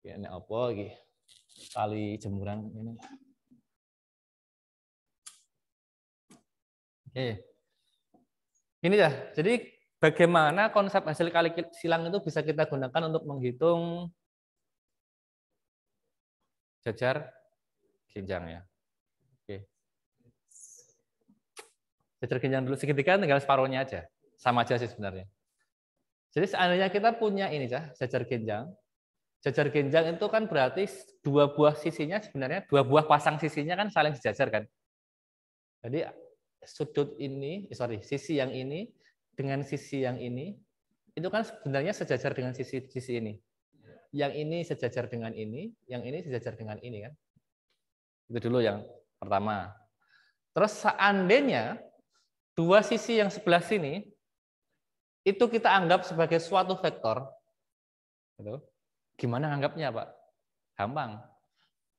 Ini apa iki? Tali jemuran ini. Oke. Ini ya. Jadi bagaimana konsep hasil kali silang itu bisa kita gunakan untuk menghitung jajar genjang ya. Oke. Jajar genjang dulu segitiga tinggal separuhnya aja. Sama aja sih sebenarnya. Jadi seandainya kita punya ini ya, jajar genjang. Jajar genjang itu kan berarti dua buah sisinya sebenarnya, dua buah pasang sisinya kan saling sejajar kan. Jadi sudut ini, sisi yang ini dengan sisi yang ini, itu kan sebenarnya sejajar dengan sisi ini. Yang ini sejajar dengan ini, yang ini sejajar dengan ini kan. Itu dulu yang pertama. Terus seandainya dua sisi yang sebelah sini itu kita anggap sebagai suatu vektor. Gitu. Gimana anggapnya, Pak? Gampang.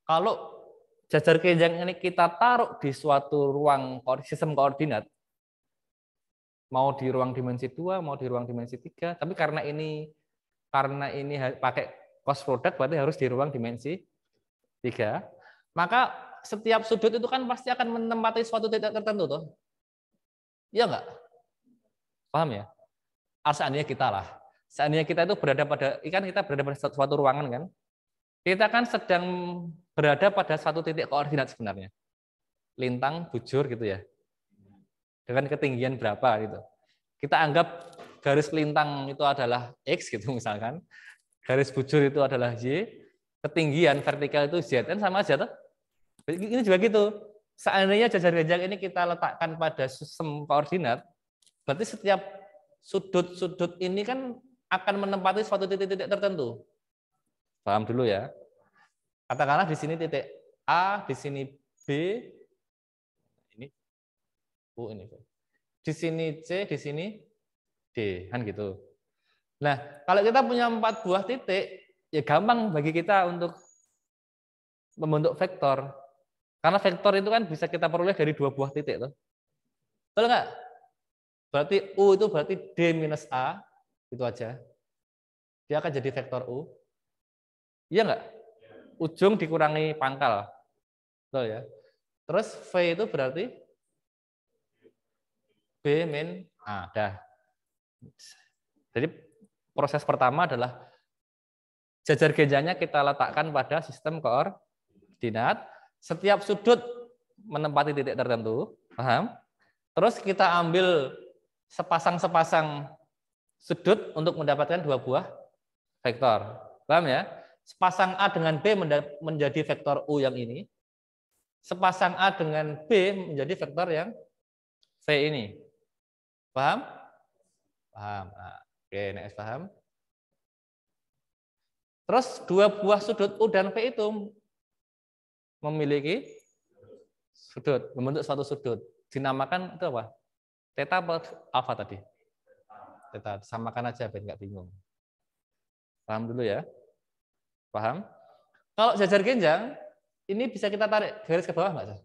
Kalau jajar genjang ini kita taruh di suatu ruang sistem koordinat, mau di ruang dimensi 2, mau di ruang dimensi 3, tapi karena ini pakai cos product, berarti harus di ruang dimensi 3, maka setiap sudut itu kan pasti akan menempati suatu titik tertentu, toh? Iya enggak? Paham ya? Seandainya kita lah. Seandainya kita itu berada pada suatu ruangan kan, kita kan sedang berada pada satu titik koordinat sebenarnya. Lintang, bujur gitu ya. Dengan ketinggian berapa gitu. Kita anggap garis lintang itu adalah X gitu misalkan. Garis bujur itu adalah Y. Ketinggian vertikal itu Z. Kan sama aja tuh. Ini juga gitu. Seandainya jajar genjang ini kita letakkan pada sistem koordinat, berarti setiap sudut-sudut ini kan akan menempati suatu titik-titik tertentu. Paham dulu ya. Katakanlah di sini titik A, di sini B, ini U ini. Di sini C, di sini D, kan gitu. Nah, kalau kita punya 4 buah titik, ya gampang bagi kita untuk membentuk vektor. Karena vektor itu kan bisa kita peroleh dari 2 buah titik, toh. Betul nggak? Berarti U itu berarti D minus A, itu aja. Dia akan jadi vektor U. Iya nggak? Ujung dikurangi pangkal. Betul ya. Terus V itu berarti B min A. Dah. Jadi proses pertama adalah jajar genjangnya kita letakkan pada sistem koordinat. Setiap sudut menempati titik tertentu. Paham? Terus kita ambil sepasang-sepasang sudut untuk mendapatkan 2 buah vektor. Paham ya? Sepasang A dengan B menjadi vektor U yang ini. Sepasang A dengan B menjadi vektor yang V ini. Paham? Paham. Nah, oke, next paham. Terus 2 buah sudut U dan V itu memiliki sudut, membentuk suatu sudut. Dinamakan itu apa? Theta atau alfa tadi? Theta. Samakan aja biar nggak bingung. Paham dulu ya? Paham? Kalau jajar genjang, ini bisa kita tarik garis ke bawah nggak?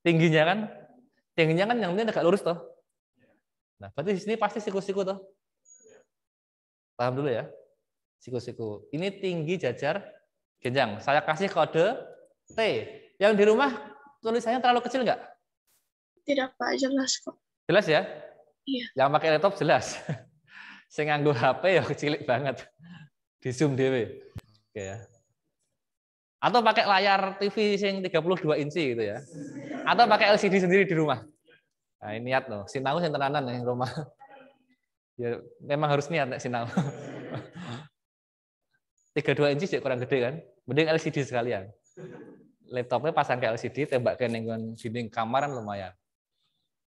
Tingginya kan yang penting agak lurus toh. Nah, berarti di sini pasti siku-siku toh. Paham dulu ya? Siku-siku. Ini tinggi jajar genjang. Saya kasih kode T. Yang di rumah tulisannya terlalu kecil nggak? Tidak, Pak. Jelas kok. Jelas ya? Iya. Yang pakai laptop jelas. Saya nganggo HP ya kecilik banget. Di zoom dewe. Oke ya. Atau pakai layar TV yang 32 inci gitu ya. Atau pakai LCD sendiri di rumah. Nah, ini niat loh. Sinau yang tenanan yang rumah. Ya, memang harus niat nek sinau. 32 inci sih kurang gede kan. Mending LCD sekalian. Laptopnya pasang ke LCD, tembak ke dinding kamar kan lumayan.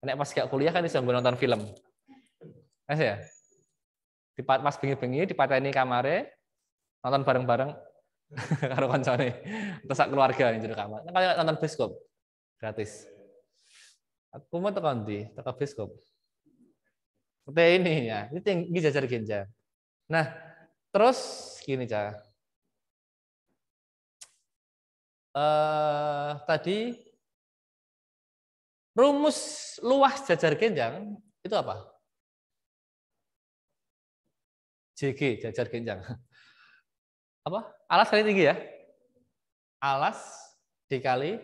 Nek pas gak kuliah kan bisa nonton film. Mas ya? Pas bengi-bengi dipateni kamare, nonton bareng-bareng karo kancane. Terus sak keluarga yang jadi kamar. Kan kayak nonton bioskop gratis. Aku mau tekan di bioskop. Seperti ini ya. Ini tinggi jajar genjang. Nah, terus gini Cah. Tadi rumus luas jajar genjang itu apa? JG, jajar genjang. Apa? Alas kali tinggi ya? Alas dikali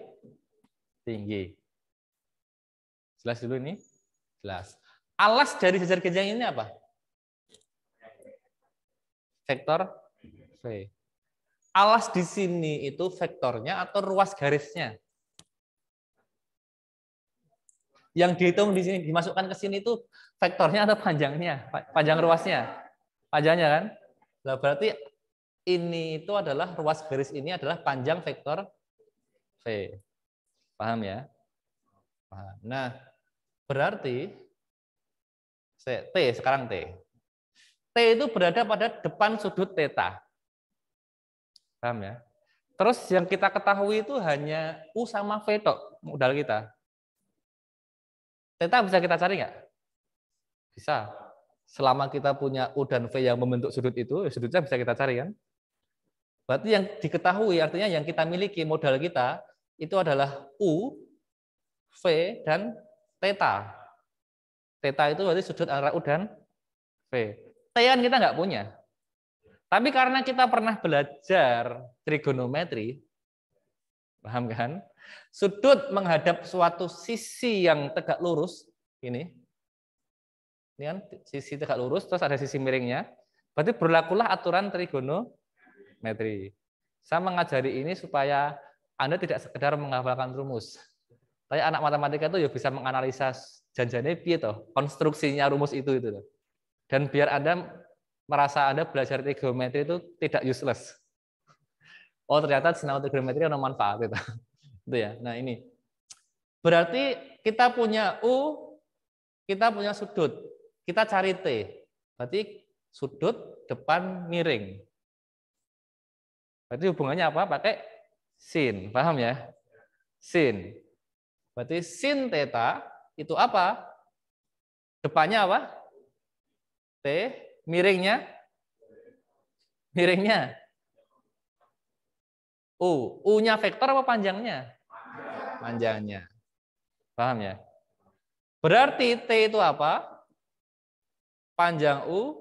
tinggi. Jelas dulu ini? Jelas. Alas dari jajar genjang ini apa? Vektor V. Alas di sini itu vektornya atau ruas garisnya? Yang dihitung di sini, dimasukkan ke sini itu vektornya atau panjangnya? Panjang ruasnya? Panjangnya kan? Nah, berarti ini itu adalah ruas garis ini adalah panjang vektor V. Paham ya? Paham. Nah, berarti T sekarang T. T itu berada pada depan sudut θ. Paham ya? Terus yang kita ketahui itu hanya U sama V tok modal kita. Theta bisa kita cari nggak? Bisa. Selama kita punya U dan V yang membentuk sudut itu, sudutnya bisa kita cari kan? Berarti yang diketahui, artinya yang kita miliki modal kita, itu adalah U, V, dan theta. Theta itu berarti sudut antara U dan V. T kan kita nggak punya. Tapi karena kita pernah belajar trigonometri, paham kan? Sudut menghadap suatu sisi yang tegak lurus, ini kan sisi tegak lurus, terus ada sisi miringnya, berarti berlakulah aturan trigonometri. Saya mengajari ini supaya Anda tidak sekedar menghafalkan rumus. Tapi anak matematika itu ya bisa menganalisa janjane piye toh, konstruksinya rumus itu. Dan biar Anda merasa Anda belajar trigonometri itu tidak useless. Oh ternyata sinau trigonometri ada manfaat itu. Itu ya. Nah ini berarti kita punya U, kita punya sudut, kita cari T. Berarti sudut depan miring. Berarti hubungannya apa? Pakai sin, paham ya? Sin. Berarti sin theta itu apa? Depannya apa? T, miringnya? Miringnya? U. U-nya vektor apa panjangnya? Panjangnya. Paham ya? Berarti T itu apa? Panjang U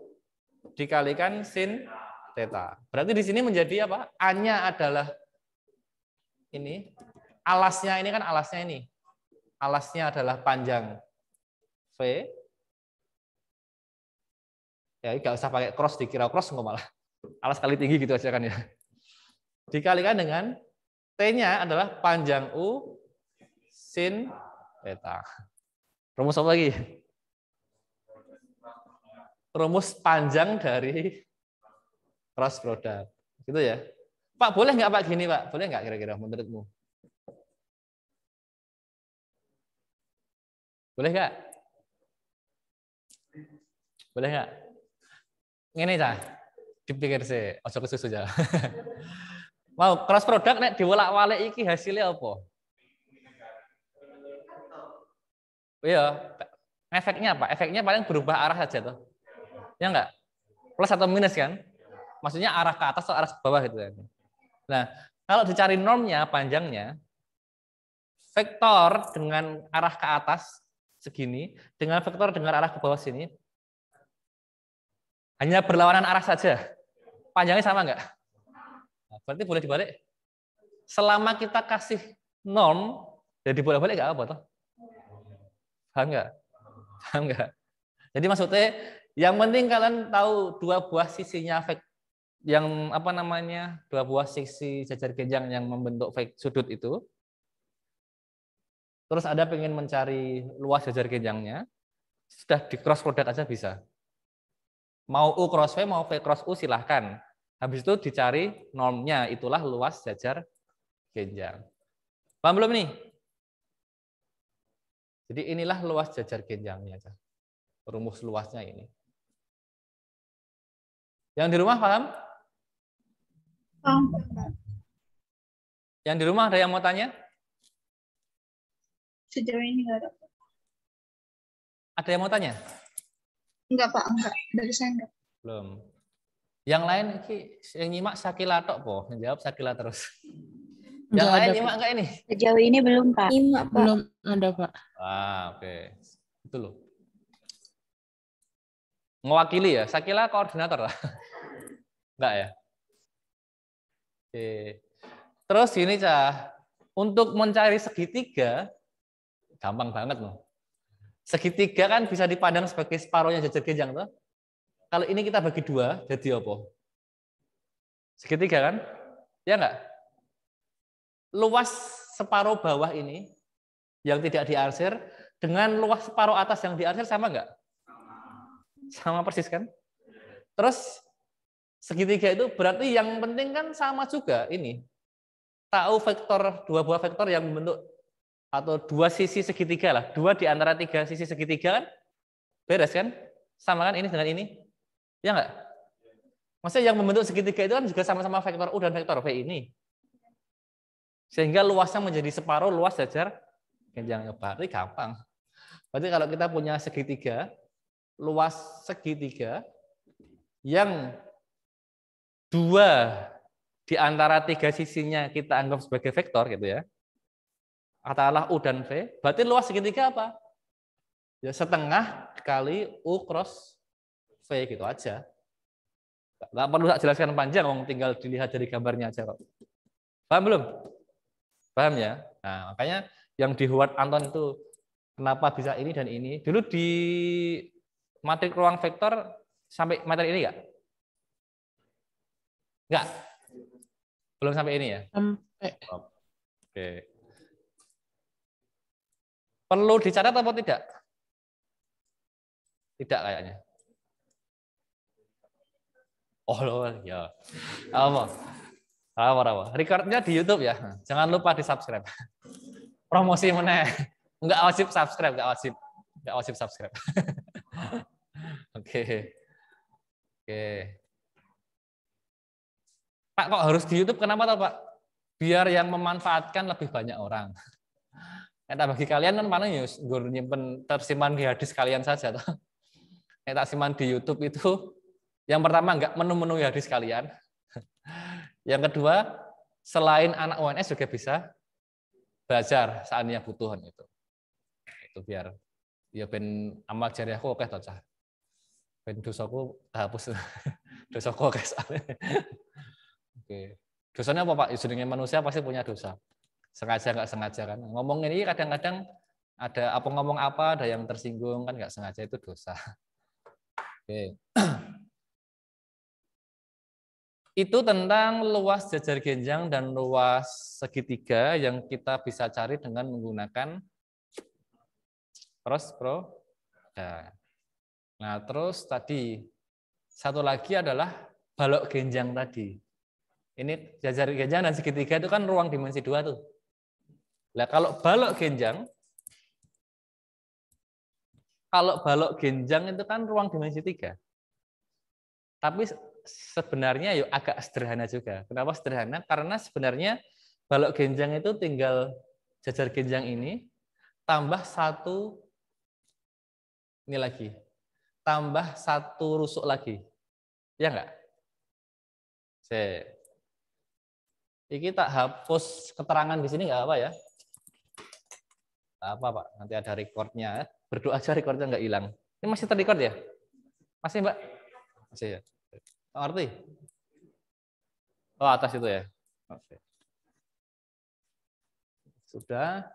dikalikan sin theta. Berarti di sini menjadi apa? A-nya adalah ini. Alasnya ini kan alasnya ini. Alasnya adalah panjang V. Ya, nggak usah pakai cross, dikira cross nggak malah. Alas kali tinggi gitu aja kan ya. Dikalikan dengan T-nya adalah panjang U sin theta. Rumus apa lagi? Rumus panjang dari cross product. Gitu ya. Pak, boleh nggak Pak gini Pak? Boleh nggak kira-kira menurutmu? Boleh nggak? Boleh nggak? Ngene cah. Dipikir sih, ojo kesusu aja. Mau cross product nek diwolak-walik iki hasilnya apa? Iya, efeknya apa? Efeknya paling berubah arah saja tuh. Ya enggak? Plus atau minus kan? Maksudnya arah ke atas atau arah ke bawah gitu kan. Nah, kalau dicari normnya, panjangnya, vektor dengan arah ke atas segini, dengan vektor dengan arah ke bawah sini, hanya berlawanan arah saja. Panjangnya sama enggak? Nah, berarti boleh dibalik. Selama kita kasih norm, jadi bolak-balik enggak apa toh? Paham enggak? Paham enggak? Jadi maksudnya yang penting kalian tahu dua buah sisinya yang apa namanya? Dua buah sisi jajar genjang yang membentuk sudut itu. Terus Anda pengen mencari luas jajar genjangnya, sudah di cross product aja bisa. Mau U cross V, mau V cross U silahkan. Habis itu dicari normnya, itulah luas jajar genjang. Paham belum nih? Jadi inilah luas jajar genjangnya. Rumus luasnya ini. Yang di rumah paham? Paham. Yang di rumah ada yang mau tanya? Sejauh ini nggak ada. Ada yang mau tanya? Enggak, Pak. Enggak. Dari saya enggak. Belum. Yang lain yang nyimak Sakila tok po, yang jawab Sakila terus. Yang lain nyimak enggak ini? Sejauh ini belum, Pak. Nyimak, Pak. Belum ada, Pak. Ah, oke. Itu loh. Mewakili ya. Saya kira koordinator lah. Enggak ya. Oke. Terus gini, Cah. Untuk mencari segitiga, gampang banget loh. Segitiga kan bisa dipandang sebagai separuhnya jajar genjang tuh. Kalau ini kita bagi dua, jadi apa? Segitiga kan? Ya enggak? Luas separuh bawah ini yang tidak diarsir dengan luas separuh atas yang diarsir sama enggak? Sama persis kan? Terus segitiga itu berarti yang penting kan sama juga ini. Tahu vektor, dua buah vektor yang membentuk atau dua sisi segitiga lah. Dua di antara tiga sisi segitiga kan? Beres kan? Sama kan ini dengan ini? Ya enggak? Maksudnya yang membentuk segitiga itu kan juga sama-sama vektor U dan vektor V ini. Sehingga luasnya menjadi separuh luas jajar genjang. Berarti gampang. Berarti kalau kita punya segitiga, luas segitiga yang dua di antara tiga sisinya kita anggap sebagai vektor gitu ya. Katakanlah U dan V, berarti luas segitiga apa? Ya setengah kali U cross V gitu aja. Nggak perlu jelaskan panjang, tinggal dilihat dari gambarnya aja kok. Paham belum? Paham ya? Nah, makanya yang di Howard Anton itu kenapa bisa ini dan ini. Dulu di matrik ruang vektor sampai materi ini enggak? Enggak? Belum sampai ini ya? Sampai. Oke. Perlu dicatat atau tidak? Tidak kayaknya. Oh ya. Apa? Recordnya di YouTube ya. Jangan lupa di subscribe. Promosi mana? Enggak wajib subscribe, enggak wajib subscribe. Oke. Pak kok harus di YouTube? Kenapa toh Pak? Biar yang memanfaatkan lebih banyak orang. Kita bagi kalian kan paling ya nyimpen tersimpan di hadis kalian saja toh. Kita simpan di YouTube itu yang pertama enggak menu-menuhi hadis kalian. Yang kedua, selain anak UNS juga bisa belajar saatnya butuhan itu. Itu biar ya ben amal jariahku oke toh cah. Ben dosaku hapus. Dosaku oke soalnya. Oke. Dosanya apa Pak? Jenenge manusia pasti punya dosa. Sengaja nggak sengaja kan. Ngomong ini kadang-kadang ada apa ngomong apa, ada yang tersinggung kan nggak sengaja itu dosa. Oke. Itu tentang luas jajar genjang dan luas segitiga yang kita bisa cari dengan menggunakan cross product. Nah, terus tadi satu lagi adalah balok genjang tadi. Ini jajar genjang dan segitiga itu kan ruang dimensi 2 tuh. Nah, kalau balok genjang itu kan ruang dimensi 3. Tapi sebenarnya yuk agak sederhana juga. Kenapa sederhana? Karena sebenarnya balok genjang itu tinggal jajar genjang ini tambah satu ini lagi. Tambah satu rusuk lagi. Ya enggak? Ini tak hapus keterangan di sini enggak apa ya? Apa Pak? Nanti ada recordnya. Berdoa aja recordnya enggak hilang. Ini masih terrecord ya? Masih Mbak? Masih ya? Ngerti? Oh, atas itu ya. Oke. Sudah.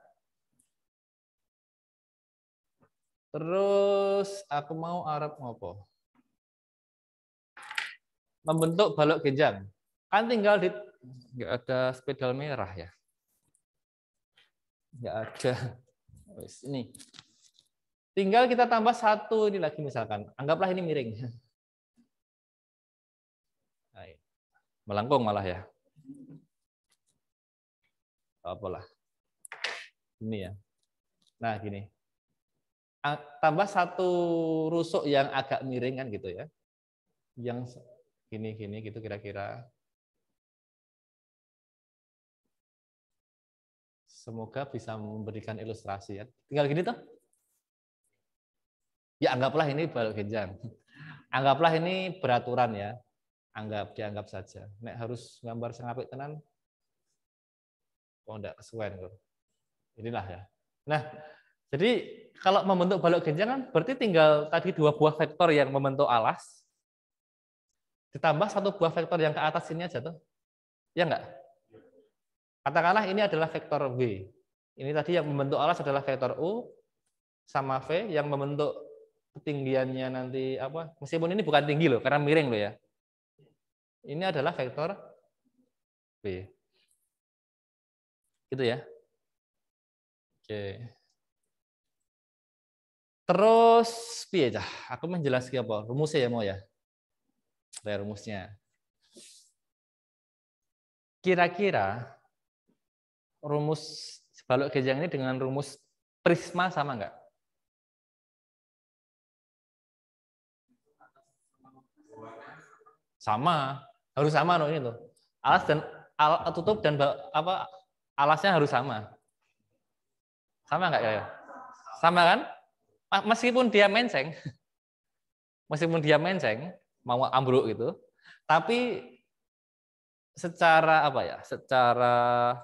Terus aku mau Arab ngopo. Membentuk balok genjang. Kan tinggal di nggak ada spidol merah ya. Nggak ada. Ini. Tinggal kita tambah satu ini lagi misalkan. Anggaplah ini miring. Melengkung malah ya. Apalah. Ini ya. Nah, gini. Tambah satu rusuk yang agak miring kan gitu ya. Yang gini gitu kira-kira. Semoga bisa memberikan ilustrasi ya. Tinggal gini tuh. Ya anggaplah ini balok genjang. Anggaplah ini beraturan ya. Dianggap saja. Nek harus gambar sengapik tenan. Oh enggak kesuwen kok. Inilah ya. Nah, Jadi kalau membentuk balok genjang kan berarti tinggal tadi 2 buah vektor yang membentuk alas, ditambah 1 buah vektor yang ke atas ini aja tuh. Ya enggak? Katakanlah ini adalah vektor W. Ini tadi yang membentuk alas adalah vektor U sama V, yang membentuk ketinggiannya nanti apa? Meskipun ini bukan tinggi loh, karena miring loh ya. Ini adalah vektor W. Gitu ya. Oke. Terus piye cah? Aku menjelaskan apa? Rumusnya ya mau ya. Rumusnya. Kira-kira rumus balok genjang ini dengan rumus prisma sama enggak? Sama, harus sama loh ini tuh. Alas dan tutup dan apa alasnya harus sama. Sama enggak ya? Sama kan? Meskipun dia menceng, mau ambruk gitu, tapi secara apa ya? Secara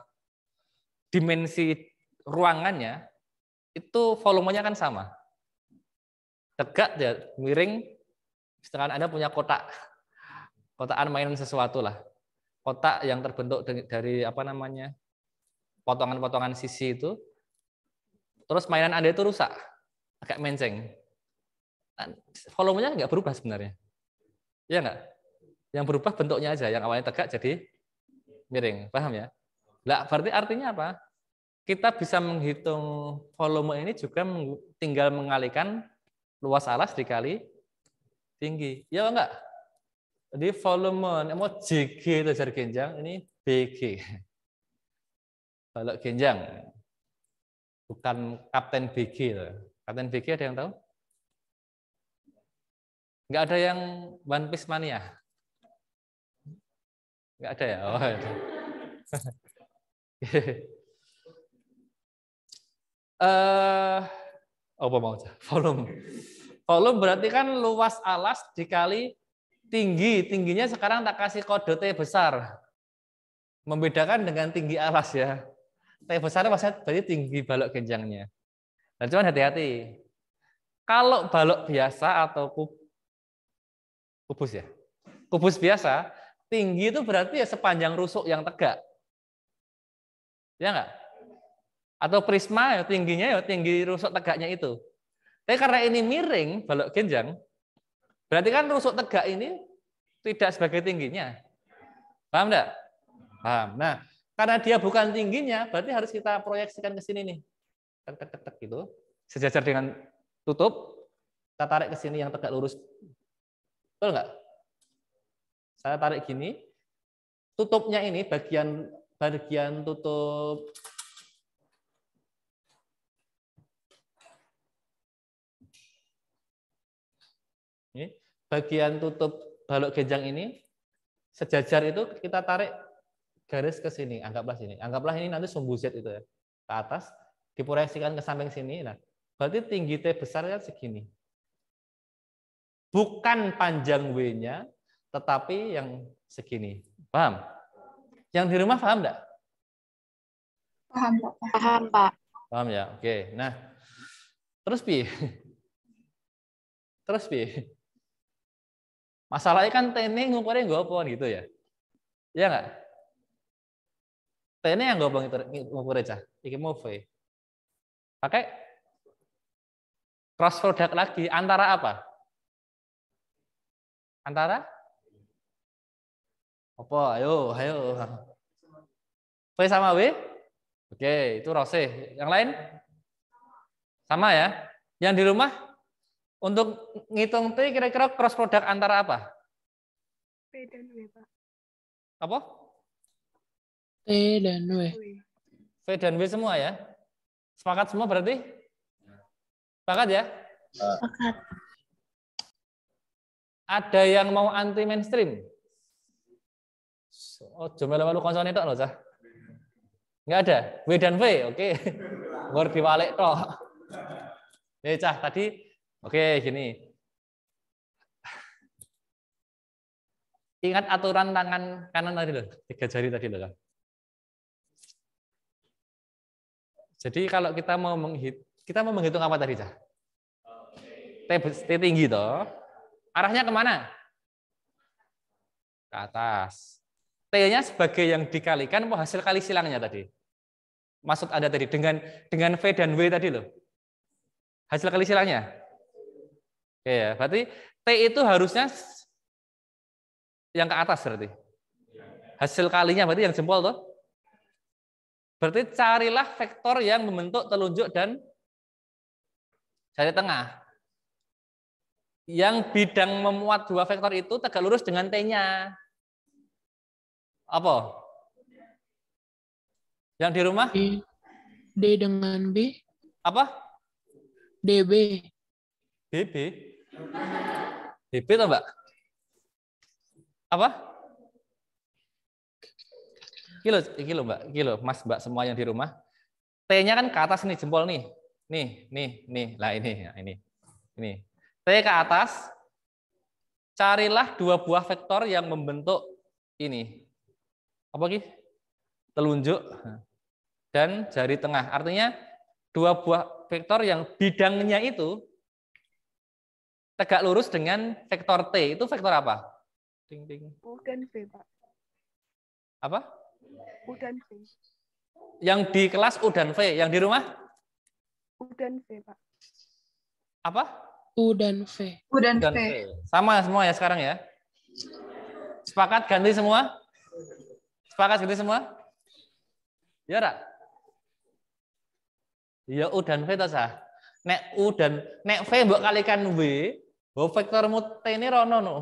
dimensi ruangannya itu volumenya kan sama. Tegak ya, miring, sedangkan Anda punya kotakan mainan sesuatu lah. Kotak yang terbentuk dari apa namanya? Potongan-potongan sisi itu. Terus mainan Anda itu rusak, agak menceng. Volumenya nggak berubah sebenarnya. Iya nggak? Yang berubah bentuknya aja, yang awalnya tegak jadi miring. Paham ya? Nah, berarti artinya apa? Kita bisa menghitung volume ini juga tinggal mengalikan luas alas dikali tinggi. Ya enggak? Jadi volume, mau JG itu jar genjang, ini BG. Balok genjang. Bukan Kapten BG. Kapten BG ada yang tahu? Enggak ada yang One Piece Mania? Enggak ada ya? Oh, ada. Apa mau volume. Volume berarti kan luas alas dikali tinggi. Tingginya sekarang tak kasih kode T besar. Membedakan dengan tinggi alas ya. T besar maksudnya berarti tinggi balok genjangnya. Dan cuman hati-hati. Kalau balok biasa atau kubus ya. Kubus biasa, tinggi itu berarti ya sepanjang rusuk yang tegak. Ya enggak? Atau prisma ya tingginya ya tinggi rusuk tegaknya itu. Tapi karena ini miring balok genjang, berarti kan rusuk tegak ini tidak sebagai tingginya. Paham enggak? Paham. Nah, karena dia bukan tingginya, berarti harus kita proyeksikan ke sini nih. Tek gitu. Sejajar dengan tutup, kita tarik ke sini yang tegak lurus. Betul enggak? Saya tarik gini. Tutupnya ini bagian tutup ini, bagian tutup balok genjang ini sejajar itu kita tarik garis ke sini, anggaplah sini. Anggaplah ini nanti sumbu Z itu ya. Ke atas, diproyeksikan ke samping sini. Nah, berarti tinggi T besarnya segini. Bukan panjang W-nya, tetapi yang segini. Paham? Yang di rumah paham enggak? Paham, Pak. Paham, Pak. Paham ya? Oke. Nah, terus piye? Terus piye? Masalahnya kan TN ngukurnya ngopon gitu ya. Iya enggak? TN yang ngopon ngukurnya cah. Iki mau V. Pakai cross product lagi antara apa? Antara apa? Ayo. V sama W? Oke, itu Rose. Yang lain? Sama ya? Yang di rumah untuk ngitung T kira-kira cross product antara apa? P dan W, Pak. Apa? T dan W. V dan W semua ya? Sepakat semua berarti? Sepakat ya? Sepakat. Ada yang mau anti mainstream? Oh, cuma lalu konsonnya tok loh, Cah. Enggak ada. W dan V, oke. Ngor diwalik tok. Cah, tadi oke, gini. Ingat aturan tangan kanan tadi loh, 3 jari tadi loh. Jadi kalau kita mau Kita mau menghitung apa tadi, Cah? T tinggi toh. Arahnya kemana? Ke atas. T-nya sebagai yang dikalikan apa hasil kali silangnya tadi? Maksud Anda tadi dengan V dan W tadi loh. Hasil kali silangnya. Oke ya, berarti T itu harusnya yang ke atas berarti. Hasil kalinya berarti yang jempol tuh. Berarti carilah vektor yang membentuk telunjuk dan jari tengah. Yang bidang memuat dua vektor itu tegak lurus dengan T-nya. Apa? Yang di rumah? D dengan B. Apa? DB. BB. BB toh, Mbak? Apa? Kilo, Mbak. Kilo, Mas, Mbak semua yang di rumah. T-nya kan ke atas nih, jempol nih. Nih. Lah ini. T ke atas. Carilah dua buah vektor yang membentuk ini. Apa Ki? Telunjuk dan jari tengah. Artinya dua buah vektor yang bidangnya itu tegak lurus dengan vektor T. Itu vektor apa? U dan V, Pak. Apa? U dan V. Yang di kelas U dan V. Yang di rumah? U dan V, Pak. Apa? U dan V. U dan Dan V. V. Sama semua ya sekarang ya? Sepakat ganti semua? Sepakat ganti semua? Ya enggak? Ya U dan V toh sah. Nek V mbok kalikan W, bahwa vektormu T ini rono no.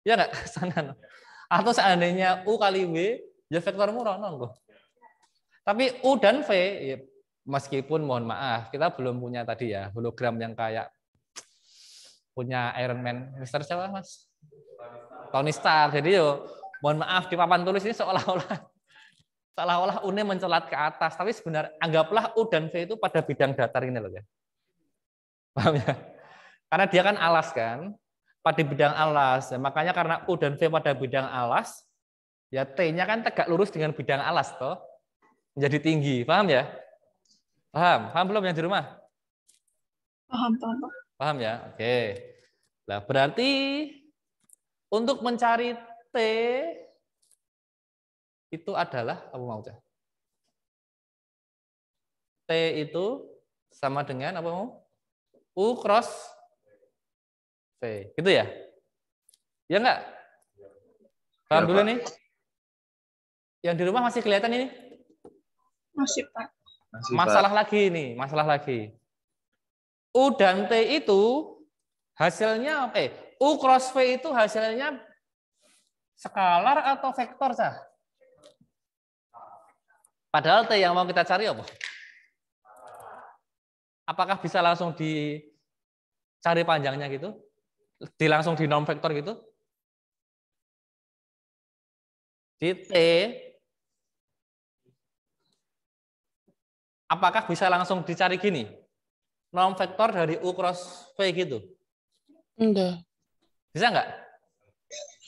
Ya enggak? Sana no. Atau seandainya U kali W, ya vektormu rono kok. Tapi U dan V, ya, meskipun mohon maaf, kita belum punya tadi ya hologram yang kayak punya Iron Man. Mister siapa, Mas? Tony Stark. Jadi yo mohon maaf di papan tulis ini seolah-olah U-nya mencelat ke atas, tapi sebenarnya anggaplah U dan V itu pada bidang datar ini loh ya. Paham ya? Karena dia kan alas kan, pada bidang alas. Ya, makanya karena U dan V pada bidang alas, ya T-nya kan tegak lurus dengan bidang alas toh. Menjadi tinggi. Paham ya? Paham? Paham belum yang di rumah? Paham, Pak. Paham ya? Oke. Nah, berarti untuk mencari T itu adalah apa mau Cah? T itu sama dengan apa mau? U cross V. Gitu ya? Ya enggak? Paham Ya, dulu Pak. nih? Yang di rumah masih kelihatan ini? Masih, Pak. Masih, Masalah Pak. lagi nih, masalah lagi. U dan T itu hasilnya U cross V itu hasilnya skalar atau vektor Cah? Padahal T yang mau kita cari apa? Apakah bisa langsung dicari panjangnya gitu? Langsung di norm vektor gitu? Di T apakah bisa langsung dicari gini? Norm vektor dari U cross V gitu? Enggak. Bisa nggak?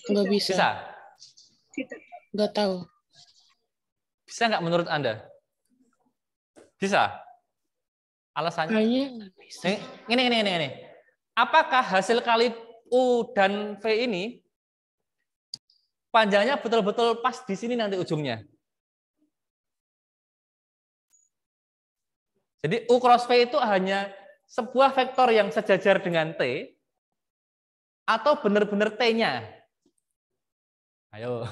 Enggak bisa. Bisa? Tidak. Enggak tahu. Bisa nggak menurut Anda? Bisa? Alasannya? Kayaknya enggak bisa. Ini. Apakah hasil kali U dan V ini panjangnya betul-betul pas di sini nanti ujungnya? Jadi U cross V itu hanya sebuah vektor yang sejajar dengan T atau benar-benar T-nya? Ayo.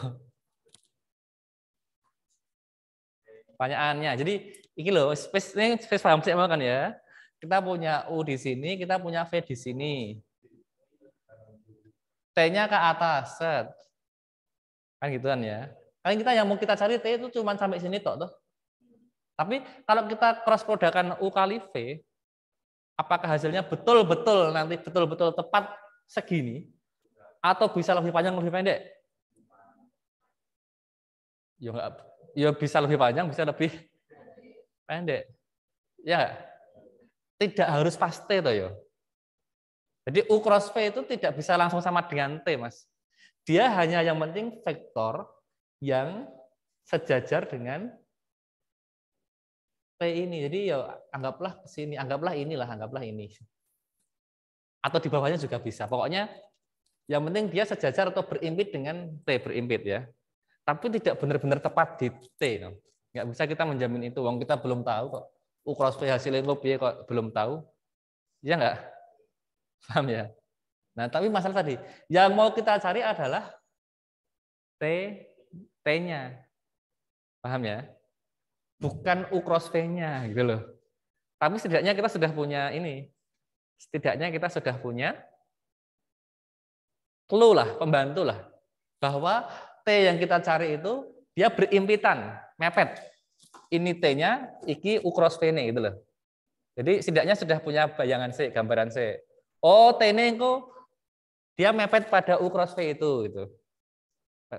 Pertanyaannya. Jadi ini loh, space paham sih kan ya. Kita punya U di sini, kita punya V di sini. T-nya ke atas, set. Kan gitu kan ya. Kan kita yang mau kita cari T itu cuma sampai sini toh. Tapi kalau kita cross produkkan U kali V, apakah hasilnya betul-betul nanti betul-betul tepat segini atau bisa lebih panjang lebih pendek? Ya enggak, ya bisa lebih panjang, bisa lebih pendek. Ya, tidak harus pasti toh ya. Jadi U cross V itu tidak bisa langsung sama dengan T, Mas. Dia hanya yang penting vektor yang sejajar dengan T ini. Jadi ya anggaplah ke sini, anggaplah ini. Atau di bawahnya juga bisa. Pokoknya yang penting dia sejajar atau berimpit dengan T, berimpit ya. Tapi tidak benar-benar tepat di T. No. Nggak bisa kita menjamin itu. Wong kita belum tahu kok. U cross V hasilnya piye kok belum tahu. Ya nggak? Paham ya? Nah, tapi masalah tadi, yang mau kita cari adalah T-nya. Paham ya? Bukan U cross V-nya gitu loh. Tapi setidaknya kita sudah punya ini. Setidaknya kita sudah punya clue lah, pembantu lah. Bahwa T yang kita cari itu dia berimpitan, mepet. Ini T-nya, iki U cross V-nya gitu loh. Jadi setidaknya sudah punya bayangan C, gambaran C. Oh, T-nya itu dia mepet pada U cross V itu gitu.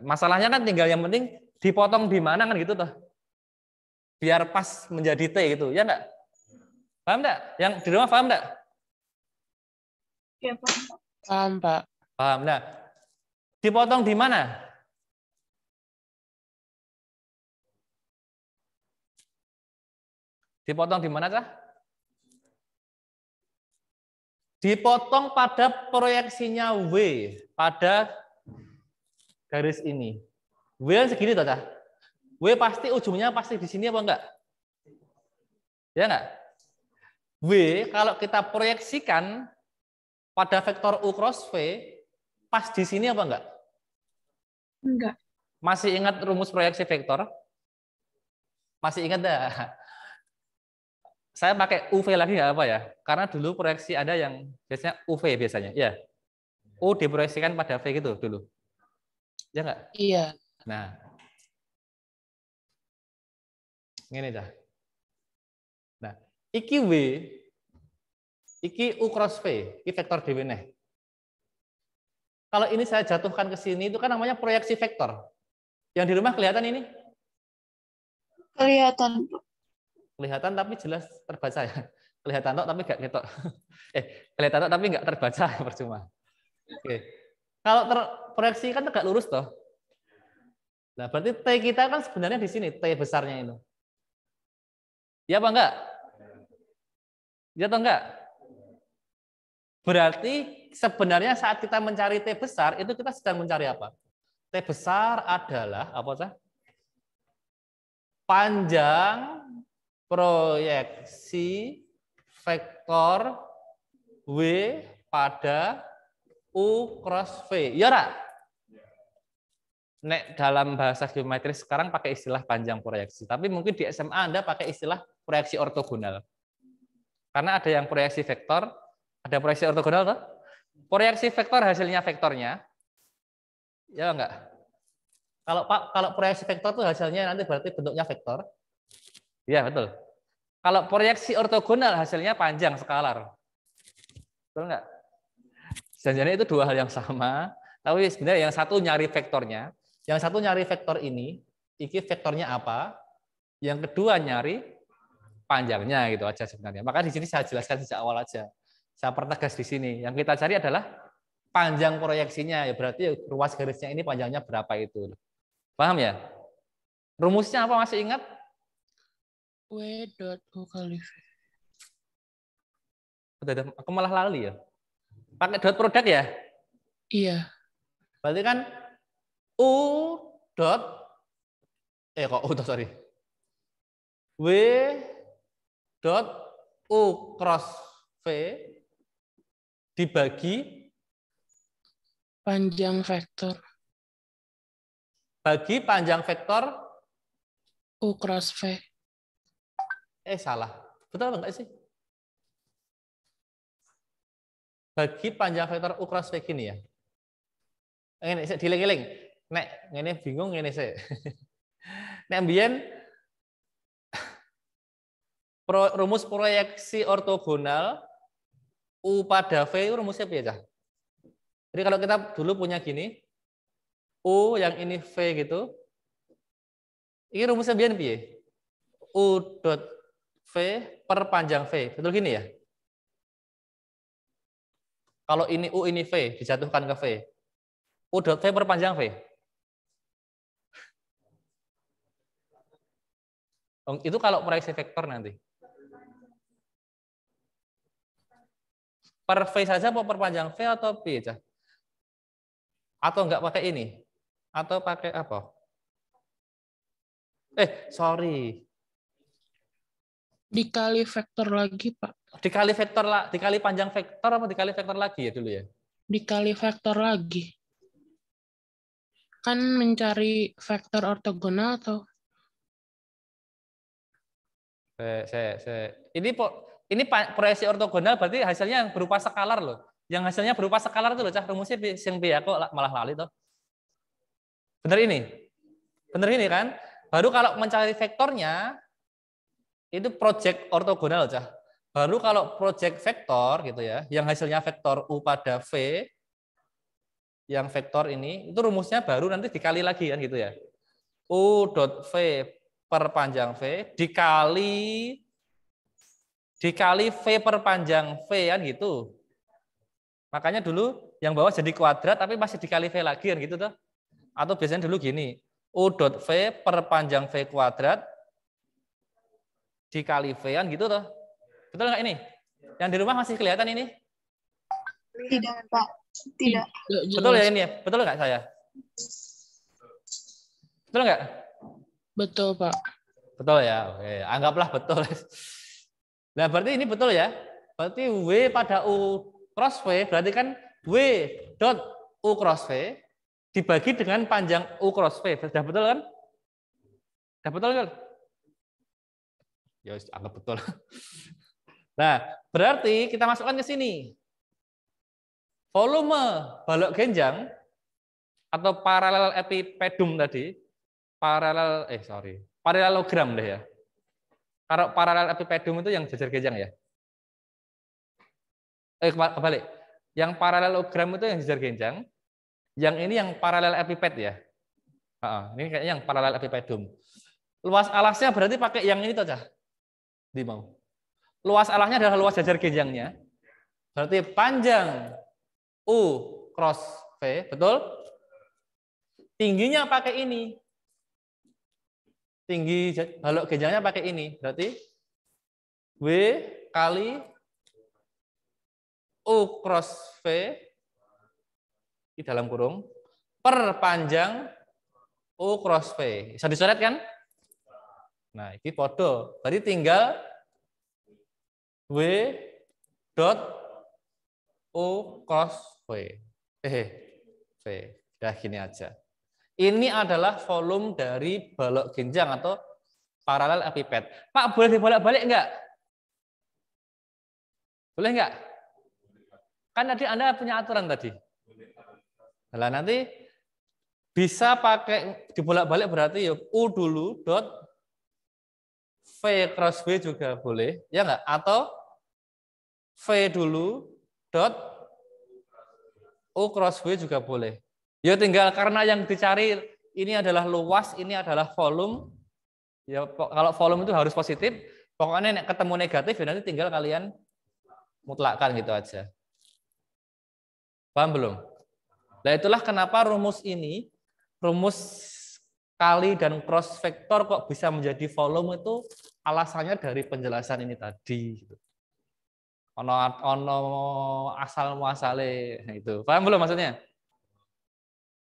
Masalahnya kan tinggal yang penting dipotong di mana kan gitu toh. Biar pas menjadi T gitu, ya enggak? Paham enggak? Yang di rumah paham enggak? Ya, Pak. Paham, Pak. Paham. Nah, dipotong di mana? Dipotong di mana, Cah? Dipotong pada proyeksinya W, pada garis ini. W yang segini toh, Cah? W pasti ujungnya pasti di sini apa enggak? Ya enggak? W kalau kita proyeksikan pada vektor U cross V, pas di sini apa enggak? Enggak. Masih ingat rumus proyeksi vektor? Masih ingat enggak? Saya pakai UV lagi nggak apa ya? Karena dulu proyeksi ada yang biasanya UV biasanya. Ya. U diproyeksikan pada V gitu dulu. Ya enggak? Iya. Nah. Ini dah. Nah, iki W, iki U cross V, iki vektor dhewe neh. Kalau ini saya jatuhkan ke sini itu kan namanya proyeksi vektor. Yang di rumah kelihatan ini? Kelihatan, Pak. Kelihatan tapi jelas terbaca ya. Kelihatan tok tapi enggak ketok. Kelihatan tok tapi enggak terbaca, percuma. Oke. Kalau terproyeksi kan tegak lurus toh. Nah, berarti T kita kan sebenarnya di sini, T besarnya itu. Ya apa enggak? Ya atau enggak? Berarti sebenarnya saat kita mencari T besar, itu kita sedang mencari apa? T besar adalah apa sih? Panjang proyeksi vektor W pada U cross V. Ya ora? Nek dalam bahasa geometris sekarang pakai istilah panjang proyeksi, tapi mungkin di SMA Anda pakai istilah proyeksi ortogonal. Karena ada yang proyeksi vektor, ada proyeksi ortogonal toh? Proyeksi vektor hasilnya vektornya. Ya enggak? Kalau proyeksi vektor itu hasilnya nanti berarti bentuknya vektor. Iya, betul. Kalau proyeksi ortogonal hasilnya panjang skalar. Betul enggak? Sebenarnya itu dua hal yang sama, tapi sebenarnya yang satu nyari vektornya, yang satu nyari vektor ini vektornya apa? Yang kedua nyari panjangnya gitu aja sebenarnya. Maka di sini saya jelaskan sejak awal aja. Saya pertegas di sini. Yang kita cari adalah panjang proyeksinya, ya berarti ruas garisnya ini panjangnya berapa itu. Paham ya? Rumusnya apa masih ingat? W dot U kali V. Aku malah lali ya. Pakai dot produk ya? Iya. Berarti kan U dot sorry. W dot U cross V dibagi Panjang vektor bagi panjang vektor U cross V. Salah. Betul apa enggak sih? Bagi panjang vektor U cross V gini ya. Ini diling-iling. Nek ngene bingung ngene sih. Nek mbiyen rumus proyeksi ortogonal U pada V rumusnya piye, Cah? Jadi kalau kita dulu punya gini, U yang ini V gitu. Ini rumusnya mbiyen piye? U dot V per panjang V. Betul gini ya? Kalau ini U ini V dijatuhkan ke V. U dot V per panjang V. Itu kalau proyeksi vektor nanti. Per V saja mau perpanjang V atau P aja? Atau enggak pakai ini? Atau pakai apa? Sorry. Dikali vektor lagi, Pak. Dikali panjang vektor apa dikali vektor lagi ya dulu ya? Dikali vektor lagi. Kan mencari vektor ortogonal atau? Ini proyeksi ortogonal berarti hasilnya yang berupa skalar loh. Yang hasilnya berupa skalar itu loh, Cah. Rumusnya yang B kok malah lali toh. Bener ini? Bener ini kan? Baru kalau mencari vektornya itu project ortogonal, Cah. Baru kalau project vektor gitu ya, yang hasilnya vektor U pada V, yang vektor ini, itu rumusnya baru nanti dikali lagi kan gitu ya. U dot V per panjang V dikali V per panjang V kan gitu. Makanya dulu yang bawah jadi kuadrat tapi masih dikali V lagi kan gitu tuh. Atau biasanya dulu gini, U dot V per panjang V kuadrat dikali V kan gitu tuh. Betul nggak ini? Yang di rumah masih kelihatan ini? Tidak, Pak. Tidak. Betul ya ini ya? Betul nggak saya? Betul nggak? Betul, Pak. Betul ya? Oke, anggaplah betul. Nah, berarti ini betul ya? Berarti W pada U cross V, berarti kan W dot U cross V dibagi dengan panjang U cross V. Sudah betul kan? Sudah betul kan? Ya, anggap betul. Nah, berarti kita masukkan ke sini. Volume balok genjang atau paralel epipedum tadi, paralelogram deh ya. Kalau paralel epipedum itu yang jajar genjang ya. Kebalik. Yang paralelogram itu yang jajar genjang, yang ini yang paralel epiped ya. Ini kayaknya yang paralel epipedum. Luas alasnya berarti pakai yang ini tuh, Cah. Mau. Luas alasnya adalah luas jajar genjangnya. Berarti panjang U cross V, betul? Tingginya pakai ini. Tinggi balok genjangnya pakai ini. Berarti W kali U cross V di dalam kurung per panjang U cross V. Bisa dicoret kan? Nah, ini podo. Berarti tinggal W dot U cross V. V. Udah gini aja. Ini adalah volume dari balok genjang atau paralel epiped. Pak, boleh dibolak-balik enggak? Boleh enggak? Kan tadi Anda punya aturan tadi. Nah, nanti bisa pakai dibolak-balik berarti ya U dulu dot V cross V juga boleh, ya enggak? Atau V dulu dot U cross V juga boleh. Ya tinggal karena yang dicari ini adalah luas, ini adalah volume. Ya kalau volume itu harus positif, pokoknya ketemu negatif ya nanti tinggal kalian mutlakkan gitu aja. Paham belum? Nah, itulah kenapa rumus ini, rumus kali dan cross vektor kok bisa menjadi volume itu alasannya dari penjelasan ini tadi. Ono asal muasale itu. Paham belum maksudnya?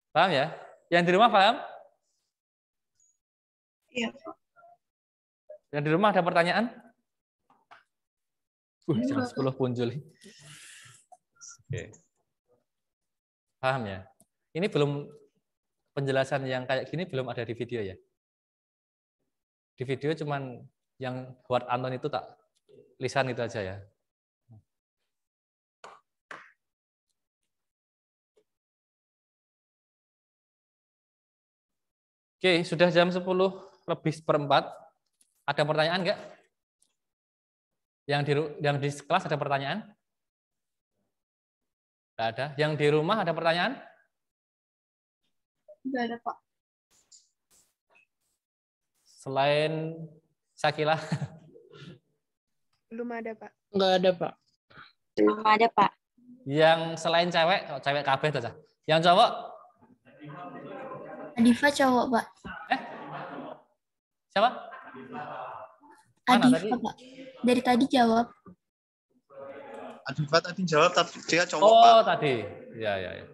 Paham ya? Yang di rumah paham? Iya, Pak. Yang di rumah ada pertanyaan? Jam 10 punjul. Oke. Paham ya? Ini belum penjelasan yang kayak gini belum ada di video ya. Di video cuman yang buat Anton itu tak lisan itu aja ya. Oke, sudah jam 10 lebih seperempat. Ada pertanyaan enggak? Yang di kelas ada pertanyaan? Enggak ada. Yang di rumah ada pertanyaan? Enggak ada, Pak. Selain Sakila? Belum ada, Pak. Enggak ada, Pak. Belum ada, Pak. Yang selain cewek, cewek kabeh tuh. Yang cowok? Adifa cowok, Pak. Siapa? Mana Adifa, tadi? Pak. Dari tadi jawab. Adifa tadi jawab, tapi dia cowok, Pak. Oh, tadi. Ya.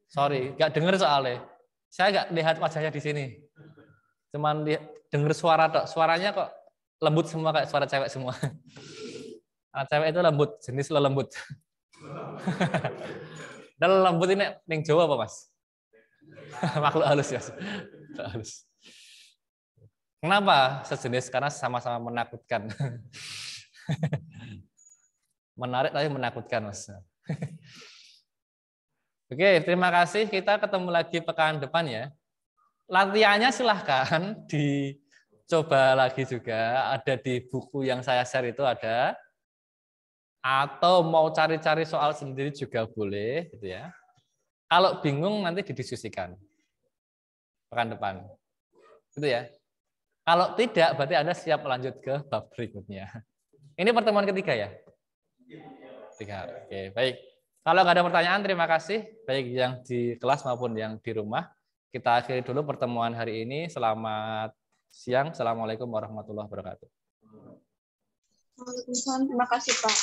Sorry, nggak dengar soalnya. Saya nggak lihat wajahnya di sini. Cuman dengar suara tok. Suaranya kok lembut semua kayak suara cewek semua. Nah, cewek itu lembut, jenis lembut. Dan lembut ini ning Jawa apa, Mas? Makhluk halus ya. Halus. Kenapa sejenis? Karena sama-sama menakutkan. Menarik tapi menakutkan, Mas. Oke, terima kasih. Kita ketemu lagi pekan depan ya. Latihannya silahkan dicoba lagi juga. Ada di buku yang saya share itu ada. Atau mau cari-cari soal sendiri juga boleh, gitu ya. Kalau bingung nanti didiskusikan pekan depan, gitu ya. Kalau tidak, berarti Anda siap lanjut ke bab berikutnya. Ini pertemuan ketiga ya. Tiga. Oke, baik. Kalau nggak ada pertanyaan, terima kasih, baik yang di kelas maupun yang di rumah. Kita akhiri dulu pertemuan hari ini. Selamat siang. Assalamualaikum warahmatullahi wabarakatuh. Waalaikumsalam. Terima kasih, Pak.